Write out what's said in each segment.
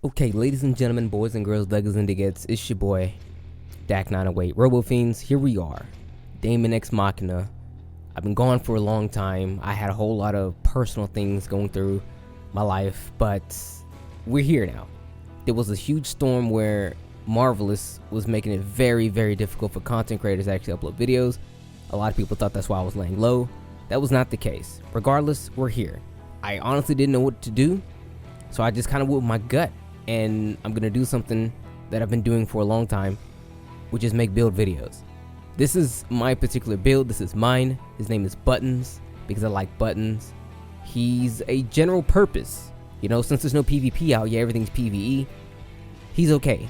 Okay, ladies and gentlemen, boys and girls, duggers and diggets, it's your boy, Dak908. RoboFiends, here we are. Daemon X Machina. I've been gone for a long time. I had a whole lot of personal things going through my life, but we're here now. There was a huge storm where Marvelous was making it very, very difficult for content creators to actually upload videos. A lot of people thought that's why I was laying low. That was not the case. Regardless, we're here. I honestly didn't know what to do, so I just kind of went with my gut. And I'm gonna do something that I've been doing for a long time, which is make build videos. This is my particular build. This is mine. His name is Buttons because I like buttons. He's a general purpose. You know, since there's no PvP out, yeah, everything's PvE. He's okay.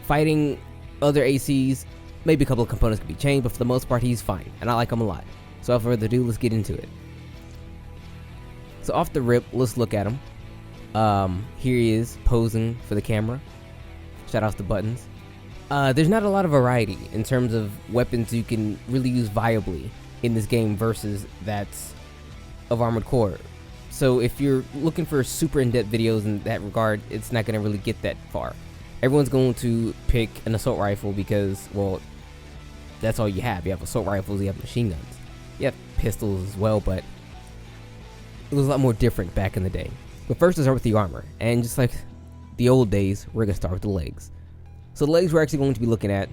Fighting other ACs, maybe a couple of components could be changed, but for the most part, he's fine, and I like him a lot. So without further ado, let's get into it. So off the rip, let's look at him. Here he is posing for the camera. Shout out to Buttons. There's not a lot of variety in terms of weapons you can really use viably in this game versus that's of Armored Core. So if you're looking for super in-depth videos in that regard, it's not going to really get that far. Everyone's going to pick an assault rifle because, well, that's all you have. You have assault rifles, you have machine guns. You have pistols as well, but it was a lot more different back in the day. But first, let's start with the armor, and just like the old days, we're going to start with the legs. So the legs we're actually going to be looking at,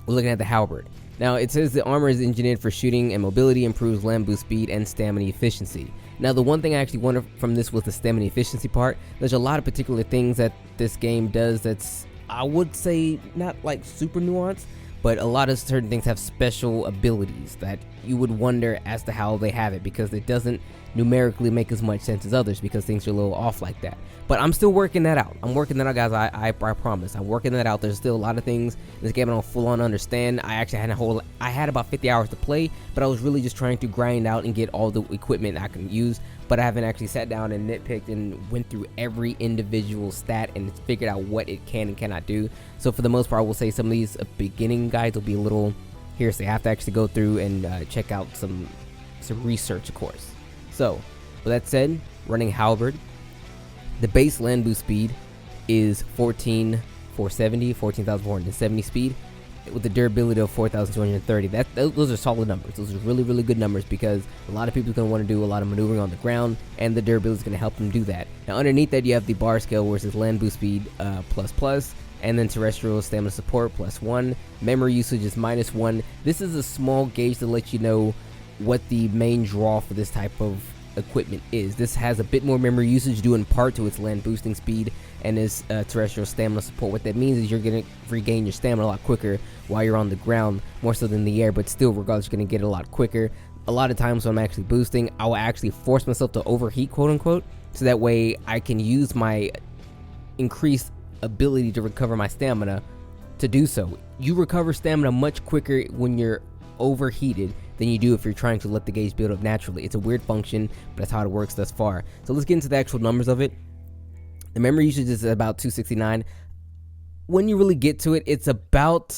we're looking at the Halberd. Now, it says the armor is engineered for shooting and mobility, improves land boost speed, and stamina efficiency. Now, the one thing I actually wanted from this was the stamina efficiency part. There's a lot of particular things that this game does that's, I would say, not like super nuanced, but a lot of certain things have special abilities that you would wonder as to how they have it, because it doesn't numerically make as much sense as others because things are a little off like that. But I'm still working that out. I'm working that out, guys. I promise. I'm working that out. There's still a lot of things in this game I don't full on understand. I actually had about 50 hours to play, but I was really just trying to grind out and get all the equipment I can use. But I haven't actually sat down and nitpicked and went through every individual stat and figured out what it can and cannot do. So for the most part, I will say some of these beginning guides will be a little hearsay. I have to actually go through and check out some research, of course. So with that said, running Halberd, the base land boost speed is 14,470 speed with the durability of 4,230. Those are solid numbers. Those are really, really good numbers because a lot of people are going to want to do a lot of maneuvering on the ground, and the durability is going to help them do that. Now, underneath that, you have the bar scale, where it says land boost speed plus, and then terrestrial stamina support +1. Memory usage is -1. This is a small gauge to let you know what the main draw for this type of equipment is. This has a bit more memory usage due in part to its land boosting speed and its terrestrial stamina support. What that means is you're going to regain your stamina a lot quicker while you're on the ground, more so than the air, but still, regardless, you're going to get it a lot quicker. A lot of times when I'm actually boosting, I will actually force myself to overheat, quote unquote, so that way I can use my increased ability to recover my stamina to do so. You recover stamina much quicker when you're overheated than you do if you're trying to let the gauge build up naturally. It's a weird function, but that's how it works thus far. So let's get into the actual numbers of it. The memory usage is about 269. When you really get to it, it's about,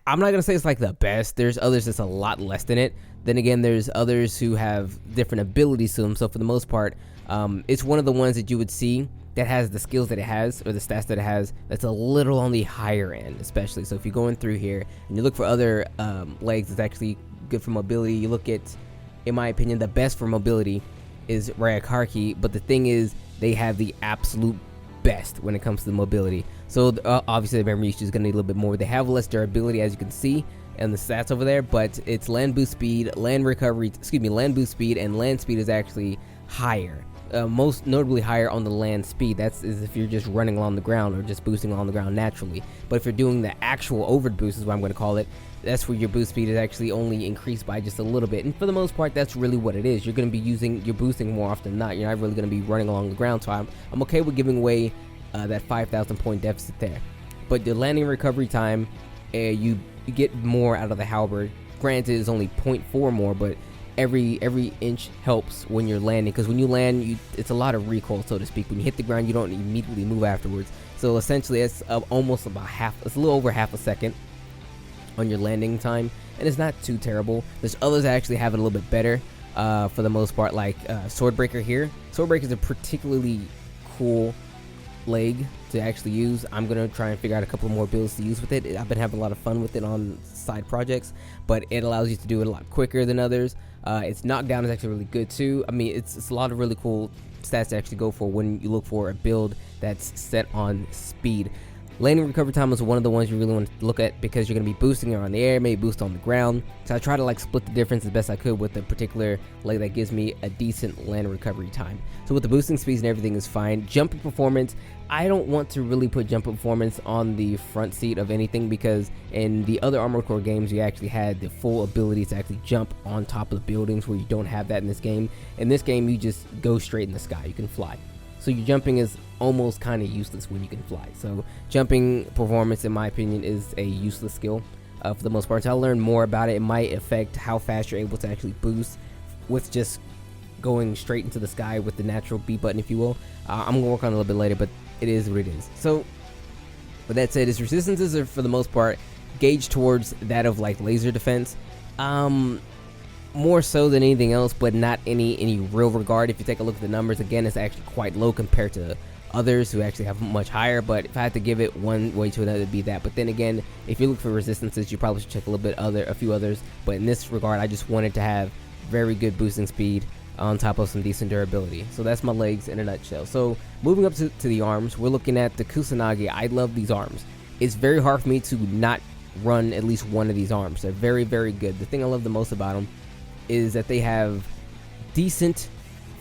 I'm not gonna say it's like the best. There's others that's a lot less than it. Then again, there's others who have different abilities to them. So for the most part, it's one of the ones that you would see that has the skills that it has, or the stats that it has, that's a little on the higher end, especially. So if you're going through here and you look for other legs that's actually good for mobility, you look at, in my opinion, the best for mobility is Ryakarki, but the thing is, they have the absolute best when it comes to the mobility. So obviously the memory usage is going to need a little bit more. They have less durability, as you can see, and the stats over there, but it's land boost speed, land boost speed, and land speed is actually higher. Most notably higher on the land speed. That's if you're just running along the ground or just boosting along the ground naturally. But if you're doing the actual overed boost, is what I'm going to call it, that's where your boost speed is actually only increased by just a little bit. And for the most part, that's really what it is. You're going to be using your boosting more often than not. You're not really going to be running along the ground. So I'm okay with giving away that 5,000 point deficit there. But the landing recovery time, you get more out of the Halberd. Granted, it's only 0.4 more, but every inch helps when you're landing, because when you land, it's a lot of recoil, so to speak. When you hit the ground, you don't immediately move afterwards. So essentially, it's almost about it's a little over half a second on your landing time, and it's not too terrible. There's others that actually have it a little bit better. for the most part, like Swordbreaker here. Swordbreaker is a particularly cool leg to actually use. I'm gonna try and figure out a couple more builds to use with it. I've been having a lot of fun with it on side projects, but it allows you to do it a lot quicker than others. Its knockdown is actually really good too. I mean, it's a lot of really cool stats to actually go for when you look for a build that's set on speed. Landing recovery time is one of the ones you really want to look at because you're going to be boosting it on the air, maybe boost on the ground. So I try to like split the difference as best I could with a particular leg that gives me a decent land recovery time. So with the boosting speeds and everything is fine. Jumping performance, I don't want to really put jumping performance on the front seat of anything because in the other Armored Core games you actually had the full ability to actually jump on top of the buildings, where you don't have that in this game. In this game you just go straight in the sky, you can fly. So your jumping is almost kind of useless when you can fly. So jumping performance, in my opinion, is a useless skill for the most part. So I'll learn more about it. It might affect how fast you're able to actually boost with just going straight into the sky with the natural B button, if you will. I'm going to work on it a little bit later, but it is what it is. So with that said, its resistances are for the most part gauged towards that of like laser defense. More so than anything else, but not any real regard. If you take a look at the numbers, again, it's actually quite low compared to others who actually have much higher. But if I had to give it one way to another, it'd be that. But then again, if you look for resistances, you probably should check a little bit a few others. But in this regard, I just wanted to have very good boosting speed on top of some decent durability. So that's my legs in a nutshell. So moving up to the arms, we're looking at the Kusanagi. I love these arms. It's very hard for me to not run at least one of these arms. They're very, very good. The thing I love the most about them is that they have decent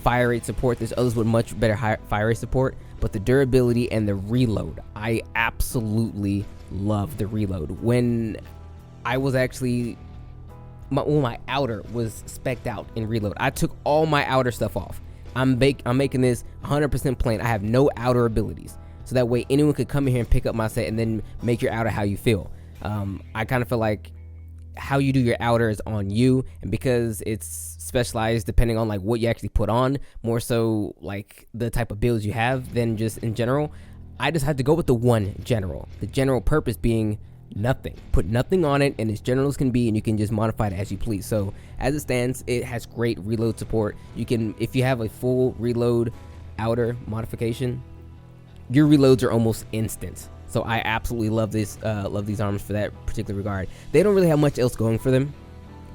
fire rate support. There's others with much better fire rate support, but the durability and the reload, I absolutely love the reload. When I was actually my outer was specced out in reload, I took all my outer stuff off. I'm making this 100% plain. I have no outer abilities, so that way anyone could come in here and pick up my set and then make your outer how you feel. I kind of feel like how you do your outer is on you, and because it's specialized depending on like what you actually put on, more so like the type of builds you have than just in general, I just had to go with the one general. The general purpose being nothing. Put nothing on it and as general as can be, and you can just modify it as you please. So as it stands, it has great reload support. You can, if you have a full reload outer modification, your reloads are almost instant. So I absolutely love these arms for that particular regard. They don't really have much else going for them.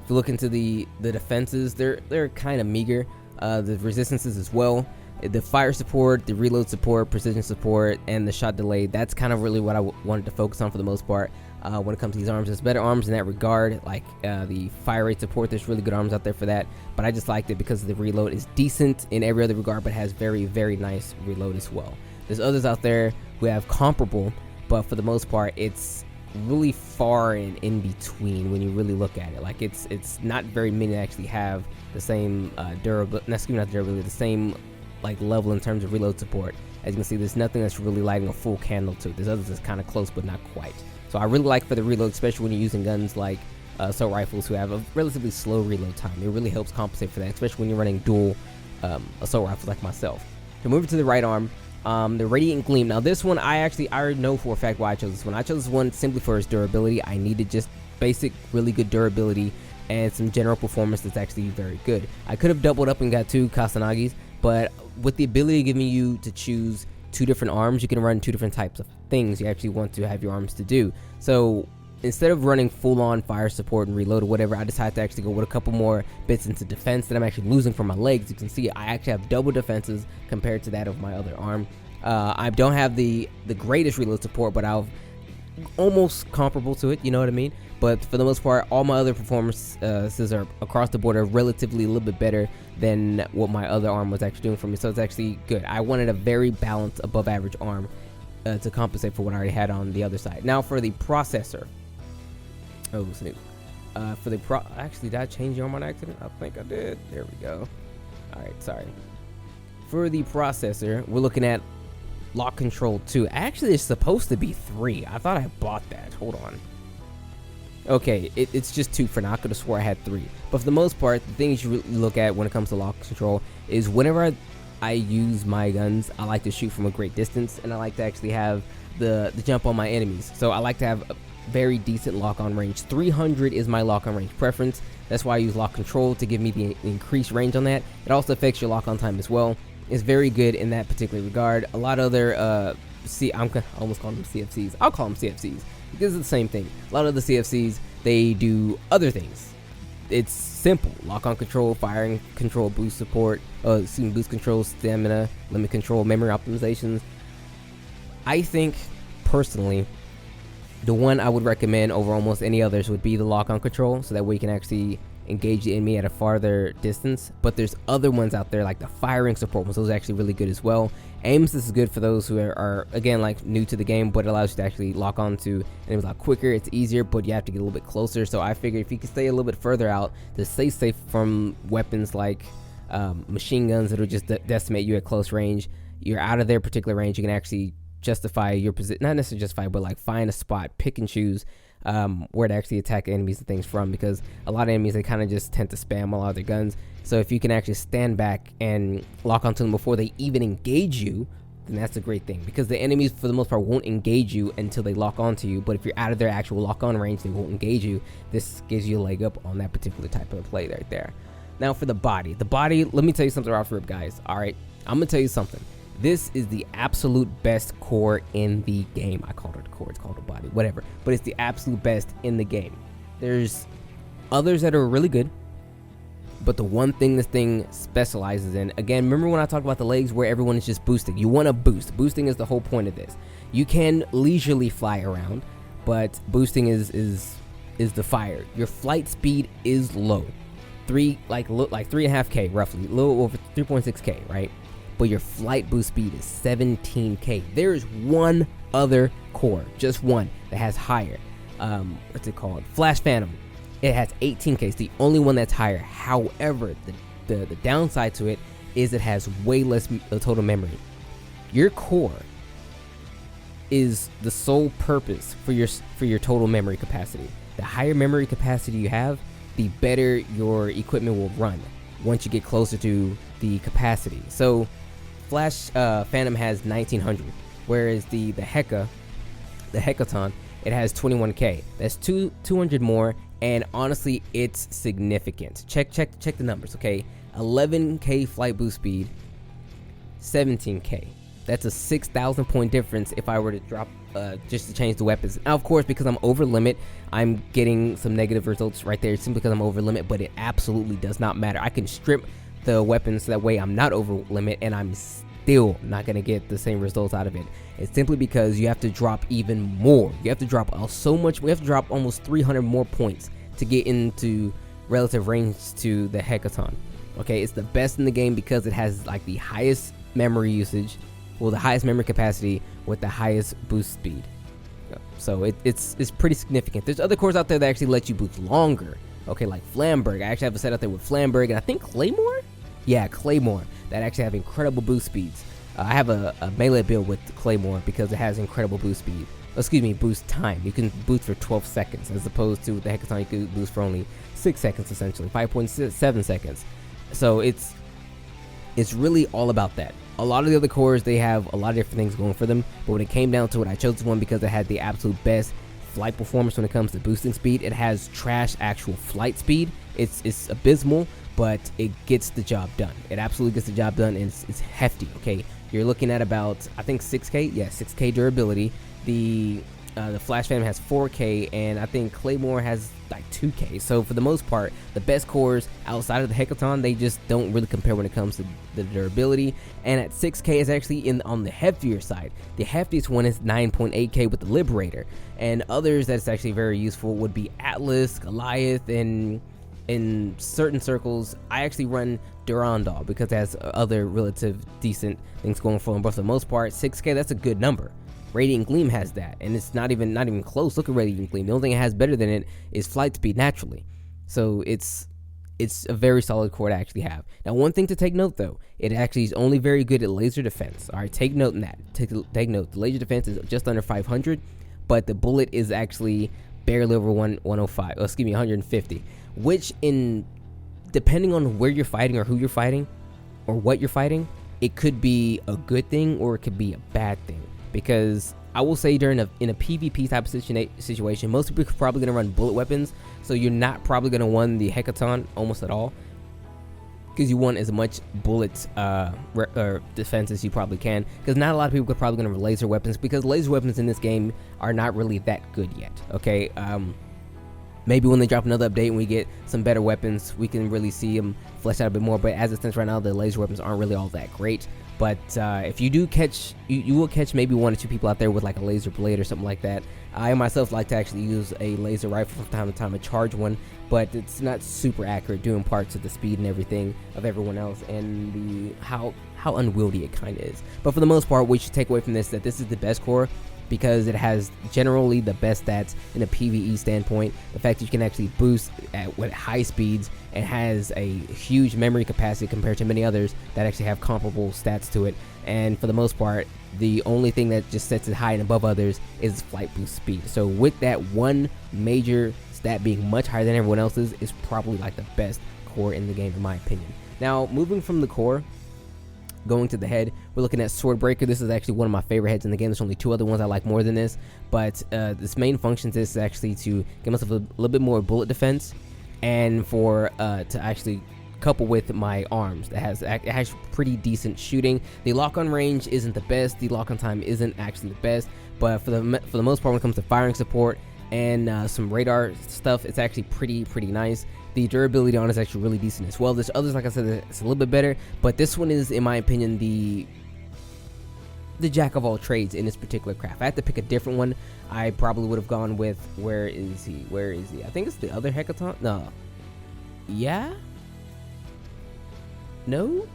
If you look into the defenses, they're kind of meager. The resistances as well. The fire support, the reload support, precision support, and the shot delay, that's kind of really what I wanted to focus on for the most part. When it comes to these arms, there's better arms in that regard, like the fire rate support. There's really good arms out there for that, but I just liked it because the reload is decent in every other regard, but has very, very nice reload as well. There's others out there who have comparable, but for the most part, it's really far and in between when you really look at it. Like it's not very many that actually have the same the same like level in terms of reload support. As you can see, there's nothing that's really lighting a full candle to it. There's others that's kind of close, but not quite. So I really like for the reload, especially when you're using guns like assault rifles who have a relatively slow reload time. It really helps compensate for that, especially when you're running dual assault rifles like myself. So moving to the right arm, the Radiant Gleam. Now this one, I already know for a fact why I chose this one. I chose this one simply for its durability. I needed just basic, really good durability and some general performance that's actually very good. I could have doubled up and got 2 Kusanagis, but with the ability giving you to choose 2 different arms, you can run 2 different types of things you actually want to have your arms to do. So instead of running full-on fire support and reload or whatever, I decided to actually go with a couple more bits into defense that I'm actually losing from my legs. You can see I actually have double defenses compared to that of my other arm. I don't have the greatest reload support, but I've almost comparable to it, you know what I mean? But for the most part, all my other performances are across the board are relatively a little bit better than what my other arm was actually doing for me. So it's actually good. I wanted a very balanced, above average arm to compensate for what I already had on the other side. Now for the processor. Oh, snap. Actually, did I change the arm on accident? I think I did. There we go. All right, sorry. For the processor, we're looking at lock control 2. Actually, it's supposed to be 3. I thought I bought that. Hold on. Okay, it's just 2 for now. I could have swore I had 3. But for the most part, the things you really look at when it comes to lock control is whenever I use my guns, I like to shoot from a great distance, and I like to actually have the jump on my enemies. So I like to have a very decent lock-on range. 300 is my lock-on range preference. That's why I use lock control to give me the increased range on that. It also affects your lock-on time as well. is very good in that particular regard. A lot of other I'm almost calling them CFCs. I'll call them CFCs because it's the same thing. A lot of the CFCs, they do other things. It's simple: lock on control, firing control, boost support, boost control, stamina, limit control, memory optimizations. I think personally, the one I would recommend over almost any others would be the lock on control, so that way you can actually engage the enemy at a farther distance. But there's other ones out there like the firing support ones. Those are actually really good as well. Aims, this is good for those who are again like new to the game, but it allows you to actually lock on to enemies a lot quicker. It's easier, but you have to get a little bit closer. So I figure if you can stay a little bit further out to stay safe from weapons like machine guns that'll just decimate you at close range, you're out of their particular range. You can actually justify your position, not necessarily justify, but like find a spot, pick and choose where to actually attack enemies and things from, because a lot of enemies, they kind of just tend to spam a lot of their guns. So if you can actually stand back and lock onto them before they even engage you, then that's a great thing, because the enemies for the most part won't engage you until they lock onto you. But if you're out of their actual lock on range, they won't engage you. This gives you a leg up on that particular type of play right there. Now for the body, let me tell you something off rip, guys. All right, I'm gonna tell you something. This is the absolute best core in the game. I called it a core, it's called a body, whatever. But it's the absolute best in the game. There's others that are really good, but the one thing this thing specializes in, again, remember when I talked about the legs where everyone is just boosting? You want to boost. Boosting is the whole point of this. You can leisurely fly around, but boosting is the fire. Your flight speed is low. 3.5K roughly, a little over 3.6K, right? But your flight boost speed is 17K. There is one other core, just one, that has higher. What's it called? Flash Phantom. It has 18K. It's the only one that's higher. However, the downside to it is it has way less total memory. Your core is the sole purpose for your total memory capacity. The higher memory capacity you have, the better your equipment will run once you get closer to the capacity. So Flash Phantom has 1900, whereas the Hecaton, it has 21K. That's 200 more, and honestly, it's significant. Check the numbers, okay? 11K flight boost speed, 17K. That's a 6,000 point difference if I were to drop just to change the weapons. Now, of course, because I'm over limit, I'm getting some negative results right there simply because I'm over limit, but it absolutely does not matter. I can strip the weapons so that way I'm not over limit, and I'm still not going to get the same results out of it. It's simply because you have to drop even more. You have to drop so much. We have to drop almost 300 more points to get into relative range to the Hecaton. Okay, it's the best in the game because it has like the highest memory usage, well, the highest memory capacity with the highest boost speed. So it's pretty significant. There's other cores out there that actually let you boost longer. Okay, like Flamberg. I actually have a set out there with Flamberg, and I think Claymore? Yeah, Claymore, that actually have incredible boost speeds. I have a melee build with Claymore because it has incredible boost speed. Boost time. You can boost for 12 seconds as opposed to the Hecaton, you can boost for only 6 seconds essentially, 5.7 seconds. So it's really all about that. A lot of the other cores, they have a lot of different things going for them, but when it came down to it, I chose this one because it had the absolute best flight performance when it comes to boosting speed. It has trash actual flight speed. It's abysmal, but it gets the job done. It absolutely gets the job done, and it's hefty. Okay, you're looking at about, I think 6K. Yeah, 6K durability. The Flash Phantom has 4K, and I think Claymore has like 2K. So for the most part, the best cores outside of the Hecaton, they just don't really compare when it comes to the durability. And at 6K is actually on the heftier side. The heftiest one is 9.8K with the Liberator, and others that's actually very useful would be Atlas, Goliath, and in certain circles, I actually run Durandal because it has other relative decent things going for them. But for the most part, 6K, that's a good number. Radiant Gleam has that, and it's not even close. Look at Radiant Gleam. The only thing it has better than it is flight speed naturally. So it's a very solid core to actually have. Now, one thing to take note though, it actually is only very good at laser defense. All right, take note in that. Take note. The laser defense is just under 500, but the bullet is actually barely over 105. Oh, excuse me, 150. Which, depending on where you're fighting or who you're fighting or what you're fighting, it could be a good thing or it could be a bad thing. Because I will say in a PvP type of situation, most people are probably going to run bullet weapons, so you're not probably going to win the Hecaton almost at all. because you want as much bullet defense as you probably can, because not a lot of people are probably going to laser weapons, because laser weapons in this game are not really that good yet. Okay, maybe when they drop another update and we get some better weapons, we can really see them flesh out a bit more. But as it stands right now, the laser weapons aren't really all that great. But if you do catch, you will catch maybe 1 or 2 people out there with like a laser blade or something like that. I myself like to actually use a laser rifle from time to time, a charge one, but it's not super accurate, doing parts of the speed and everything of everyone else, and the how unwieldy it kind of is. But for the most part, what you should take away from this, that this is the best core, because it has generally the best stats in a PvE standpoint. The fact that you can actually boost with high speeds, and has a huge memory capacity compared to many others that actually have comparable stats to it. And for the most part, the only thing that just sets it high and above others is flight boost speed. So with that one major stat being much higher than everyone else's, is probably like the best core in the game in my opinion. Now, moving from the core, going to the head, we're looking at Swordbreaker. This is actually one of my favorite heads in the game. There's only 2 other ones I like more than this, but this main function is actually to give myself a little bit more bullet defense, and for to actually couple with my arms. It has pretty decent shooting. The lock-on range isn't the best. The lock-on time isn't actually the best, but for the most part, when it comes to firing support and some radar stuff, it's actually pretty nice. The durability on it is actually really decent as well. There's others, like I said, it's a little bit better, but this one is, in my opinion, the jack of all trades in this particular craft. If I had to pick a different one, I probably would have gone with, where is he? I think it's the other Hecaton. No. Yeah? No.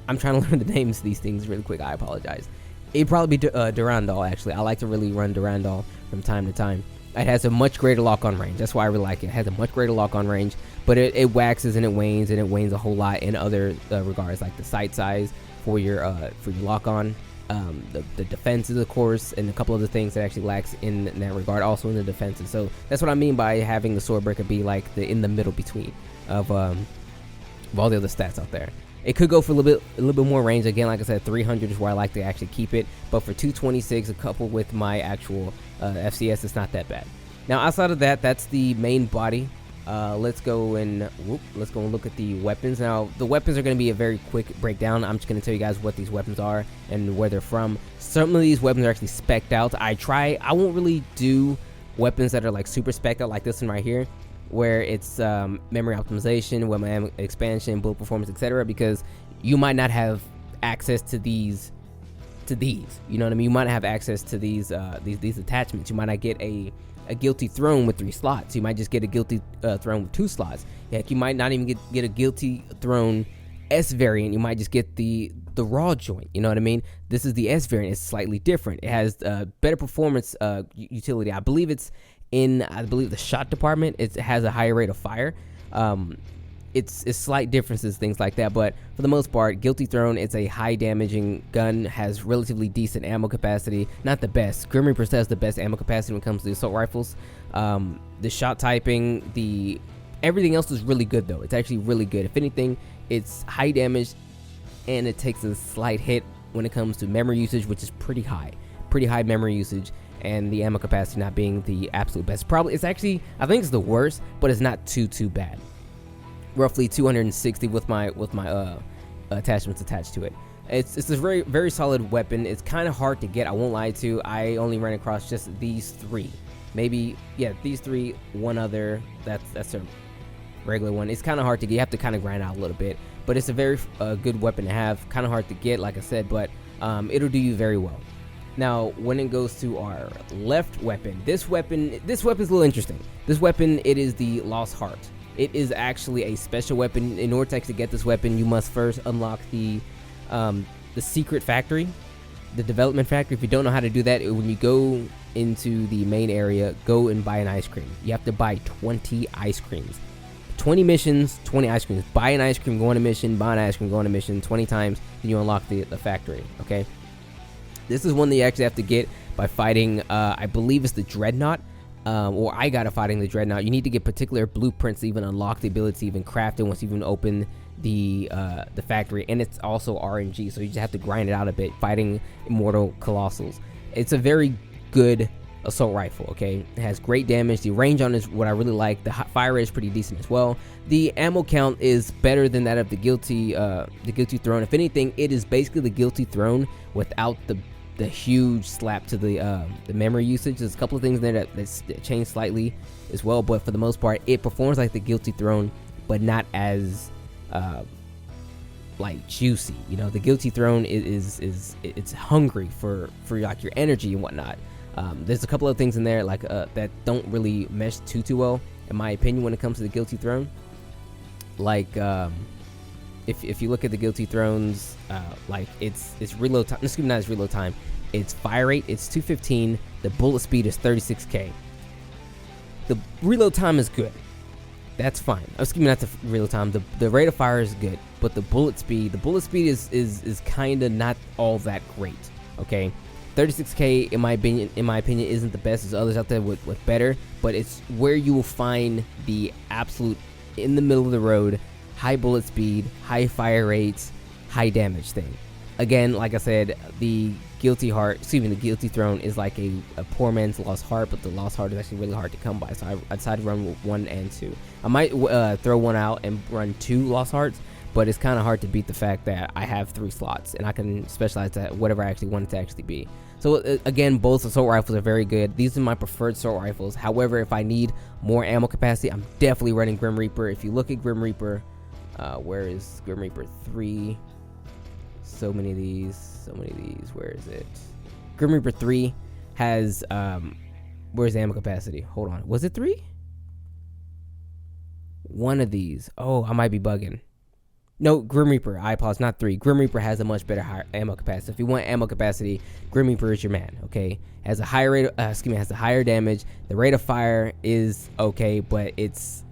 I'm trying to learn the names of these things really quick. I apologize. It'd probably be Durandal, actually. I like to really run Durandal from time to time. It has a much greater lock-on range. That's why I really like it. It has a much greater lock-on range, but it waxes and it wanes a whole lot in other regards, like the sight size for your lock-on, the defenses, of course, and a couple other things that actually lacks in that regard, also in the defenses. So that's what I mean by having the Swordbreaker be like in the middle between of all the other stats out there. It could go for a little bit more range. Again, like I said, 300 is where I like to actually keep it. But for 226, a couple with my actual FCS, it's not that bad. Now, outside of that, that's the main body. Let's go and look at the weapons. Now, the weapons are going to be a very quick breakdown. I'm just going to tell you guys what these weapons are and where they're from. Some of these weapons are actually spec'd out. I won't really do weapons that are like super spec'd out, like this one right here, where it's memory optimization, weapon expansion, bullet performance, etc., because you might not have access to these. You know what I mean? You might not have access to these attachments. You might not get a guilty throne with 3 slots. You might just get a guilty throne with 2 slots. Heck, you might not even get a guilty throne S variant. You might just get the raw joint. You know what I mean? This is the S variant. It's slightly different. It has better performance utility. I believe the shot department, it has a higher rate of fire. It's slight differences, things like that, but for the most part, Guilty Throne, it's a high damaging gun, has relatively decent ammo capacity. Not the best. Grim Reaper has the best ammo capacity when it comes to assault rifles. The shot typing, everything else is really good though. It's actually really good. If anything, it's high damage, and it takes a slight hit when it comes to memory usage, which is pretty high memory usage. And the ammo capacity not being the absolute best. It's actually, I think it's the worst, but it's not too bad. Roughly 260 with my attachments attached to it. It's a very, very solid weapon. It's kind of hard to get, I won't lie to you. I only ran across just these 3. Maybe, yeah, these 3, one other, that's a regular one. It's kind of hard to get. You have to kind of grind out a little bit, but it's a very good weapon to have. Kind of hard to get, like I said, but it'll do you very well. Now, when it goes to our left weapon, this weapon is a little interesting. This weapon, it is the Lost Heart. It is actually a special weapon. In order to actually get this weapon, you must first unlock the secret factory, the development factory. If you don't know how to do that, when you go into the main area, go and buy an ice cream. You have to buy 20 ice creams. 20 missions, 20 ice creams. Buy an ice cream, go on a mission, buy an ice cream, go on a mission 20 times, then you unlock the factory, okay? This is one that you actually have to get by fighting, I believe it's the Dreadnought, or I got it fighting the Dreadnought. You need to get particular blueprints to even unlock the ability to even craft it once you even open the factory, and it's also RNG, so you just have to grind it out a bit, fighting Immortal Colossals. It's a very good assault rifle. Okay, it has great damage. The range on it is what I really like. The fire rate is pretty decent as well. The ammo count is better than that of the Guilty Throne. If anything, it is basically the Guilty Throne without the huge slap to the memory usage. There's a couple of things there that change slightly as well, but for the most part, it performs like the Guilty Throne, but not as like juicy. You know, the Guilty Throne is it's hungry for like your energy and whatnot. There's a couple of things in there like that don't really mesh too well, in my opinion, when it comes to the Guilty Throne. Like if you look at the Guilty Thrones, like it's reload time. Excuse me, not its reload time. Its fire rate, it's 215. The bullet speed is 36k. The reload time is good. That's fine. Excuse me, not the reload time. The rate of fire is good, but the bullet speed is kind of not all that great. Okay, 36k in my opinion isn't the best. There's others out there with better, but it's where you will find the absolute in the middle of the road, high bullet speed, high fire rates, high damage thing. Again, like I said, the Guilty Throne is like a poor man's lost heart, but the lost heart is actually really hard to come by. So I decided to run with 1 and 2. I might throw one out and run 2 lost hearts, but it's kind of hard to beat the fact that I have 3 slots and I can specialize that whatever I actually want it to actually be. So again, both assault rifles are very good. These are my preferred assault rifles. However, if I need more ammo capacity, I'm definitely running Grim Reaper. If you look at Grim Reaper, where is Grim Reaper 3? So many of these. Where is it? Grim Reaper 3 has where's the ammo capacity? Hold on. Was it 3? One of these. Oh, I might be bugging. No, Grim Reaper. I apologize. Not 3. Grim Reaper has a much better higher ammo capacity. If you want ammo capacity, Grim Reaper is your man. Okay, has a higher rate. Has a higher damage. The rate of fire is okay, but its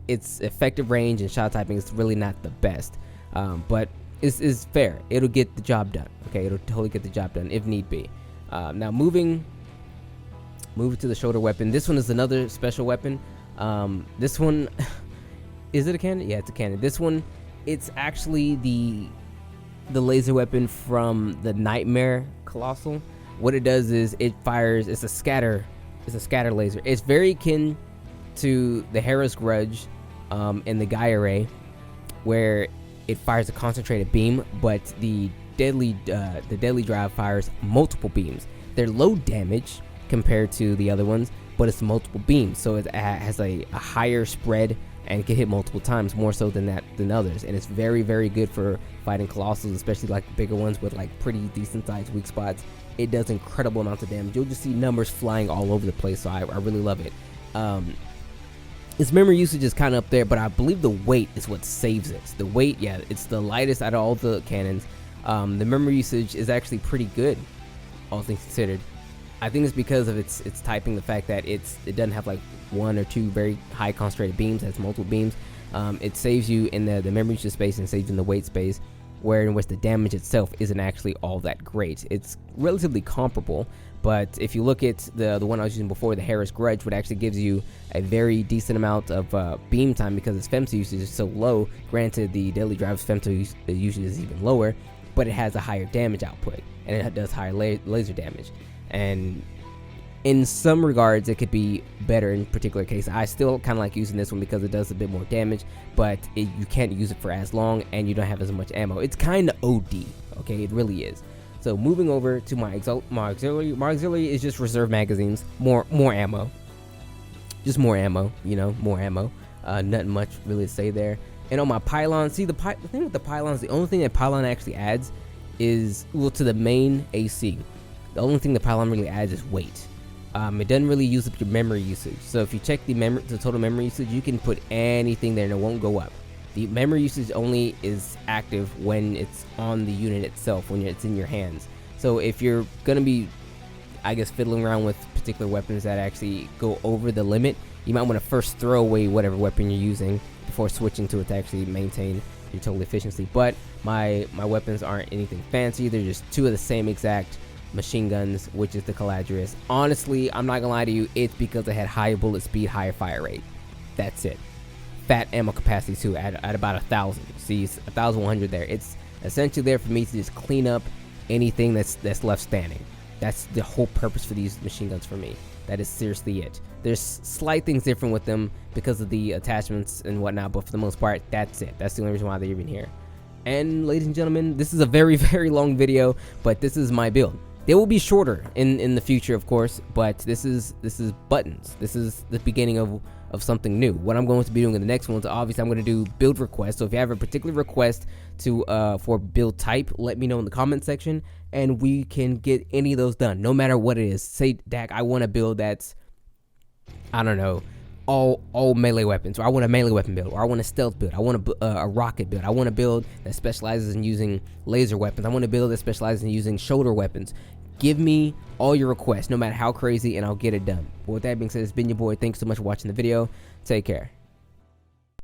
effective range and shot typing is really not the best. But is fair. It'll get the job done. Okay, it'll totally get the job done if need be. Now moving to the shoulder weapon. This one is another special weapon. This one is it a cannon? Yeah, it's a cannon. This one, it's actually the laser weapon from the Nightmare Colossal. What it does is it fires. It's a scatter laser. It's very akin to the Hera's Grudge and the Gaia Ray, where it fires a concentrated beam, but the deadly drive fires multiple beams. They're low damage compared to the other ones, but it's multiple beams, so it has a higher spread and can hit multiple times, more so than others. And it's very, very good for fighting colossals, especially like bigger ones with like pretty decent sized weak spots. It does incredible amounts of damage. You'll just see numbers flying all over the place, so I really love it. Its memory usage is kind of up there, but I believe the weight is what saves it. The weight, yeah, it's the lightest out of all the cannons. The memory usage is actually pretty good, all things considered. I think it's because of its typing, the fact that it doesn't have like 1 or 2 very high concentrated beams. It has multiple beams. It saves you in the memory usage space and saves you in the weight space, where in which the damage itself isn't actually all that great. It's relatively comparable, but if you look at the one I was using before, the Hera's Grudge, which actually gives you a very decent amount of beam time because its femto usage is so low. Granted, the Deadly Drive's femto usage is even lower, but it has a higher damage output, and it does higher laser damage. And in some regards, it could be better in particular case. I still kind of like using this one because it does a bit more damage, but you can't use it for as long, and you don't have as much ammo. It's kind of OD, okay? It really is. So moving over to my auxiliary. My auxiliary is just reserve magazines, more ammo. Just more ammo, you know, more ammo. Nothing much really to say there. And on my pylon, see the thing with the pylons, the only thing that pylon actually adds is, well, to the main AC. The only thing the pylon really adds is weight. It doesn't really use up your memory usage. So if you check the total memory usage, you can put anything there and it won't go up. The memory usage only is active when it's on the unit itself, when it's in your hands. So if you're gonna be, I guess, fiddling around with particular weapons that actually go over the limit, you might want to first throw away whatever weapon you're using before switching to it to actually maintain your total efficiency. But my weapons aren't anything fancy. They're just 2 of the same exact machine guns, which is the Caladrius. Honestly, I'm not gonna lie to you, it's because it had higher bullet speed, higher fire rate. That's it. Fat ammo capacity too, at about 1,000. See, it's 1,100 there. It's essentially there for me to just clean up anything that's left standing. That's the whole purpose for these machine guns for me. That is seriously it. There's slight things different with them because of the attachments and whatnot, but for the most part, that's it. That's the only reason why they're even here. And ladies and gentlemen, this is a very, very long video, but this is my build. They will be shorter in the future, of course, but this is buttons. This is the beginning of something new. What I'm going to be doing in the next ones, obviously I'm going to do build requests. So if you have a particular request to for build type, let me know in the comment section, and we can get any of those done, no matter what it is. Say, Dak, I want a build that's, I don't know, all melee weapons, or I want a melee weapon build, or I want a stealth build, I want a rocket build, I want a build that specializes in using laser weapons, I want a build that specializes in using shoulder weapons. Give me all your requests, no matter how crazy, and I'll get it done. But with that being said, it's been your boy. Thanks so much for watching the video. Take care.